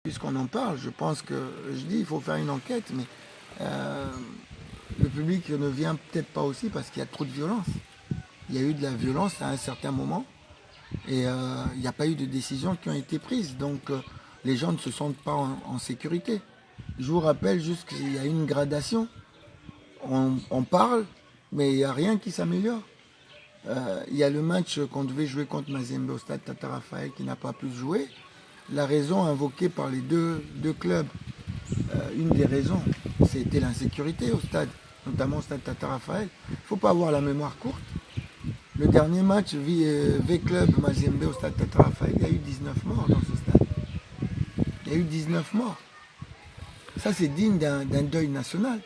Puisqu'on en parle, je pense que, je dis, il faut faire une enquête, mais le public ne vient peut-être pas aussi parce qu'il y a trop de violence. Il y a eu de la violence à un certain moment et il n'y a pas eu de décisions qui ont été prises. Donc les gens ne se sentent pas en sécurité. Je vous rappelle juste qu'il y a une gradation. On parle, mais il n'y a rien qui s'améliore. Il y a le match qu'on devait jouer contre Mazembe au stade Tata Raphaël qui n'a pas pu jouer. La raison invoquée par les deux clubs, une des raisons, c'était l'insécurité au stade, notamment au stade Tata Raphaël. Il ne faut pas avoir la mémoire courte. Le dernier match V-Club Mazembe au stade Tata Raphaël, il y a eu 19 morts dans ce stade. Il y a eu 19 morts. Ça, c'est digne d'un deuil national.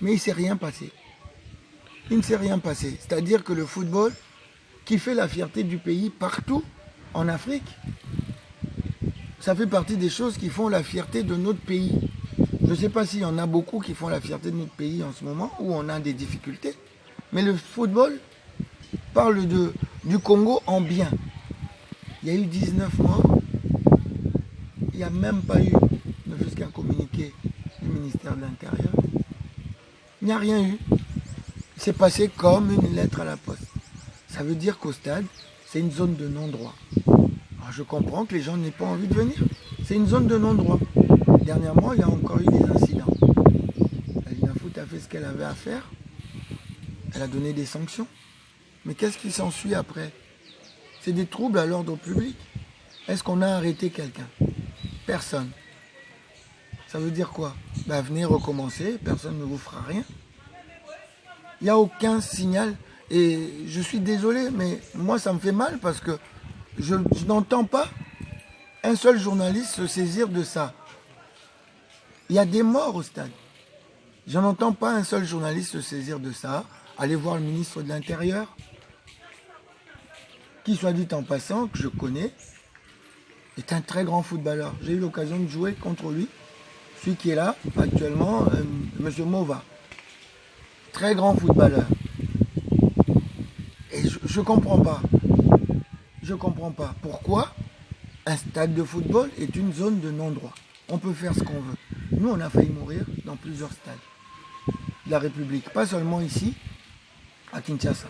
Mais il ne s'est rien passé. Il ne s'est rien passé. C'est-à-dire que le football, qui fait la fierté du pays partout en Afrique, ça fait partie des choses qui font la fierté de notre pays. Je ne sais pas s'il y en a beaucoup qui font la fierté de notre pays en ce moment, où on a des difficultés. Mais le football parle du Congo en bien. Il y a eu 19 morts. Il n'y a même pas eu, ne fût-ce qu'un communiqué du ministère de l'Intérieur. Il n'y a rien eu. C'est passé comme une lettre à la poste. Ça veut dire qu'au stade, c'est une zone de non-droit. Alors je comprends que les gens n'aient pas envie de venir. C'est une zone de non-droit. Dernièrement, il y a encore eu des incidents. La Ligue Foot a fait ce qu'elle avait à faire. Elle a donné des sanctions. Mais qu'est-ce qui s'ensuit après? C'est des troubles à l'ordre public. Est-ce qu'on a arrêté quelqu'un? Personne. Ça veut dire quoi? Venez recommencer, personne ne vous fera rien. Il n'y a aucun signal. Et je suis désolé, mais moi ça me fait mal parce que je n'entends pas un seul journaliste se saisir de ça. Il y a des morts au stade. Je n'entends pas un seul journaliste se saisir de ça. Allez voir le ministre de l'Intérieur, qui, soit dit en passant, que je connais, est un très grand footballeur. J'ai eu l'occasion de jouer contre lui. Celui qui est là actuellement, M. Mova. Très grand footballeur. Et je ne comprends pas. Je ne comprends pas. Pourquoi un stade de football est une zone de non-droit? On peut faire ce qu'on veut. Nous, on a failli mourir dans plusieurs stades de la République. Pas seulement ici, à Kinshasa.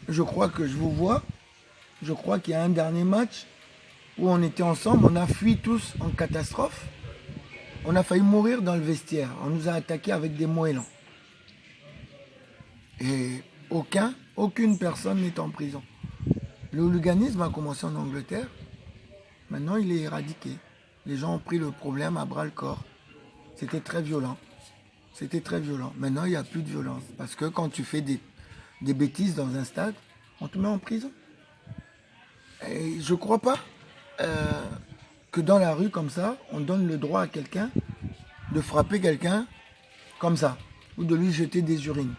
Je crois que je vous vois. Je crois qu'il y a un dernier match où on était ensemble. On a fui tous en catastrophe. On a failli mourir dans le vestiaire. On nous a attaqués avec des moellons. Et aucune personne n'est en prison. Le hooliganisme a commencé en Angleterre. Maintenant, il est éradiqué. Les gens ont pris le problème à bras le corps. C'était très violent. C'était très violent. Maintenant, il n'y a plus de violence. Parce que quand tu fais des bêtises dans un stade, on te met en prison. Et je ne crois pas que dans la rue, comme ça, on donne le droit à quelqu'un de frapper quelqu'un comme ça. Ou de lui jeter des urines.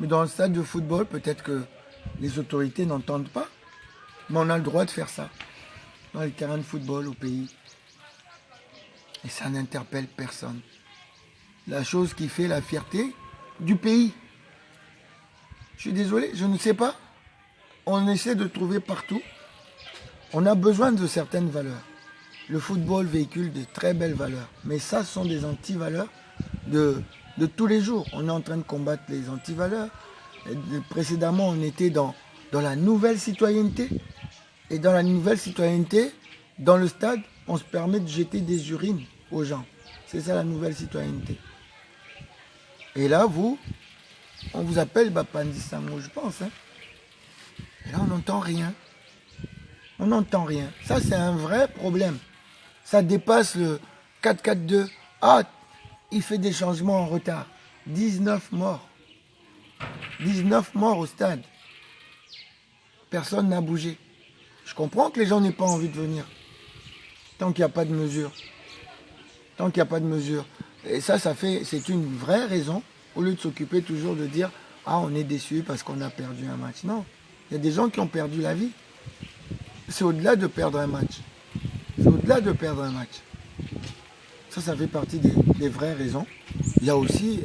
Mais dans le stade de football, peut-être que les autorités n'entendent pas. Mais on a le droit de faire ça. Dans les terrains de football au pays. Et ça n'interpelle personne. La chose qui fait la fierté du pays. Je suis désolé, je ne sais pas. On essaie de trouver partout. On a besoin de certaines valeurs. Le football véhicule de très belles valeurs. Mais ça, ce sont des antivaleurs de tous les jours. On est en train de combattre les antivaleurs. Précédemment, on était dans la nouvelle citoyenneté. Et dans la nouvelle citoyenneté, dans le stade, on se permet de jeter des urines aux gens. C'est ça la nouvelle citoyenneté. Et là, on vous appelle Bapandi Sango, je pense. Hein. Et là, on n'entend rien. On n'entend rien. Ça, c'est un vrai problème. Ça dépasse le 4-4-2. Ah, il fait des changements en retard. 19 morts. 19 morts au stade. Personne n'a bougé. Je comprends que les gens n'aient pas envie de venir. Tant qu'il n'y a pas de mesure. Tant qu'il n'y a pas de mesure. Et ça c'est une vraie raison, au lieu de s'occuper toujours de dire « Ah, on est déçu parce qu'on a perdu un match ». Non, il y a des gens qui ont perdu la vie. C'est au-delà de perdre un match. C'est au-delà de perdre un match. Ça fait partie des vraies raisons. Il y a aussi,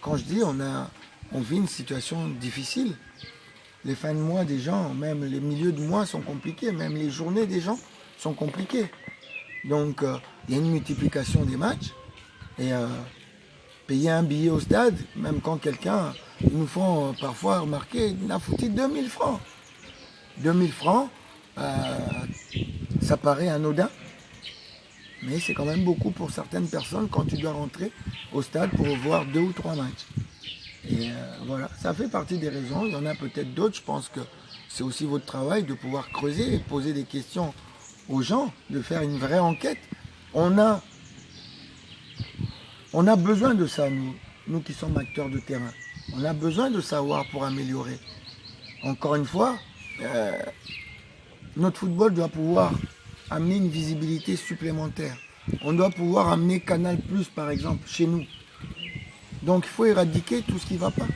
quand je dis, on vit une situation difficile. Les fins de mois des gens, même les milieux de mois sont compliqués, même les journées des gens sont compliquées. Donc, il y a une multiplication des matchs. Et payer un billet au stade, même quand quelqu'un, ils nous font parfois remarquer, il a foutu 2000 francs. 2000 francs, ça paraît anodin. Mais c'est quand même beaucoup pour certaines personnes quand tu dois rentrer au stade pour voir 2 ou 3 matchs. Et voilà, ça fait partie des raisons. Il y en a peut-être d'autres. Je pense que c'est aussi votre travail de pouvoir creuser et poser des questions aux gens, de faire une vraie enquête. On a besoin de ça, nous qui sommes acteurs de terrain. On a besoin de savoir pour améliorer. Encore une fois, notre football doit pouvoir amener une visibilité supplémentaire. On doit pouvoir amener Canal+, par exemple, chez nous. Donc il faut éradiquer tout ce qui ne va pas.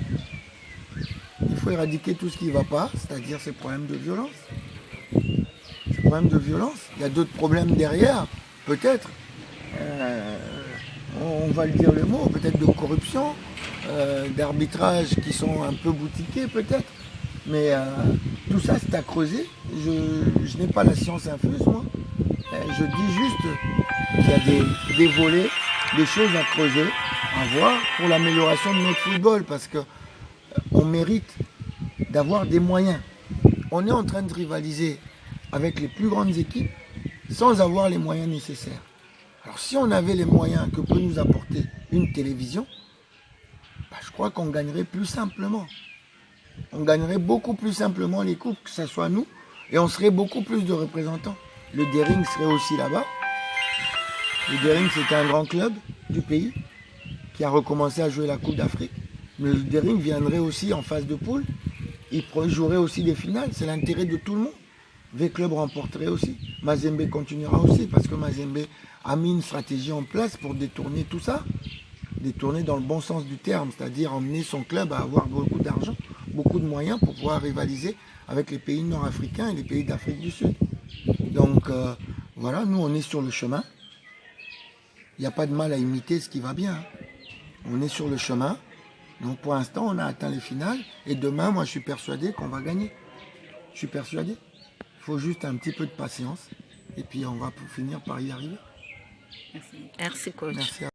Il faut éradiquer tout ce qui ne va pas, c'est-à-dire ces problèmes de violence. Ces problèmes de violence. Il y a d'autres problèmes derrière, peut-être. On va le dire le mot, peut-être de corruption, d'arbitrage qui sont un peu boutiqués peut-être. Mais tout ça, c'est à creuser. Je n'ai pas la science infuse, moi. Je dis juste qu'il y a des volets, des choses à creuser, à voir pour l'amélioration de notre football, parce qu'on mérite d'avoir des moyens. On est en train de rivaliser avec les plus grandes équipes sans avoir les moyens nécessaires. Alors si on avait les moyens que peut nous apporter une télévision, je crois qu'on gagnerait plus simplement. On gagnerait beaucoup plus simplement les coupes, que ce soit nous, et on serait beaucoup plus de représentants. Le Daring serait aussi là-bas. Le Daring, c'était un grand club du pays qui a recommencé à jouer la Coupe d'Afrique. Mais le Daring viendrait aussi en phase de poule. Il jouerait aussi des finales. C'est l'intérêt de tout le monde. V-Club remporterait aussi. Mazembe continuera aussi parce que Mazembe a mis une stratégie en place pour détourner tout ça. Détourner dans le bon sens du terme, c'est-à-dire emmener son club à avoir beaucoup d'argent, beaucoup de moyens pour pouvoir rivaliser avec les pays nord-africains et les pays d'Afrique du Sud. Donc voilà, nous on est sur le chemin. Il n'y a pas de mal à imiter ce qui va bien. On est sur le chemin. Donc pour l'instant, on a atteint les finales. Et demain, moi je suis persuadé qu'on va gagner. Je suis persuadé. Il faut juste un petit peu de patience. Et puis on va finir par y arriver. Merci. Merci coach. Merci.